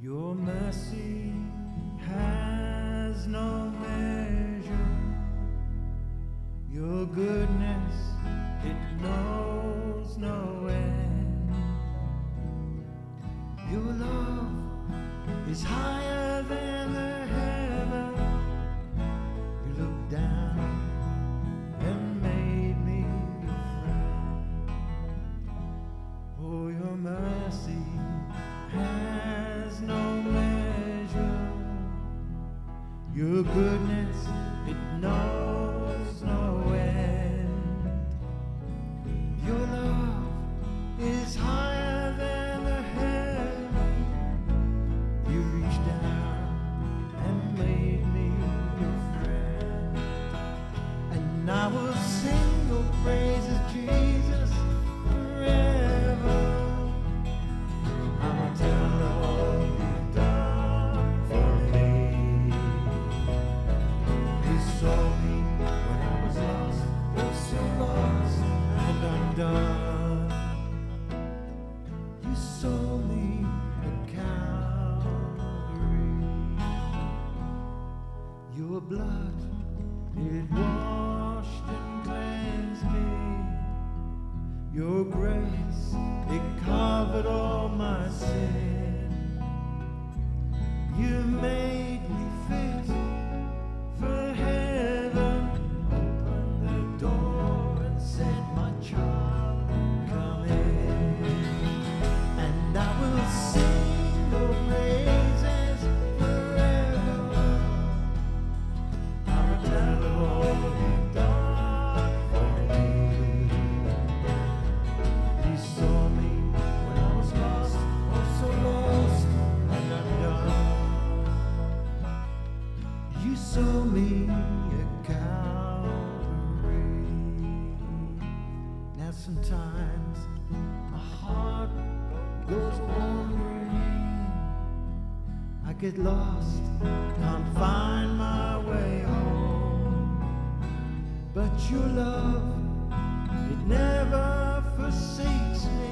Your mercy has no measure. Your goodness, it knows no end. Your love is higher than the heaven. You looked down and made me your friend. Oh, your mercy has no measure. Your goodness, it knows no end. Your love is higher than the heaven. You reached down and made me your friend. And I will sing your praises, Jesus, forever. I'ma tell of all you've done for me. You saw me when I was lost, oh so lost and undone. You saw me at Calvary. Your blood, it washed and cleansed me. Your grace, it covered all my sin. You made me fit for heaven. Opened the door and said, my child, come in. And I will sing your praises forever. I will tell of all you've done for me. You saw me when I was lost, oh so lost and undone. You saw me at Calvary. Now sometimes my heart goes wandering. I get lost, can't find my way home. But your love, it never forsakes me.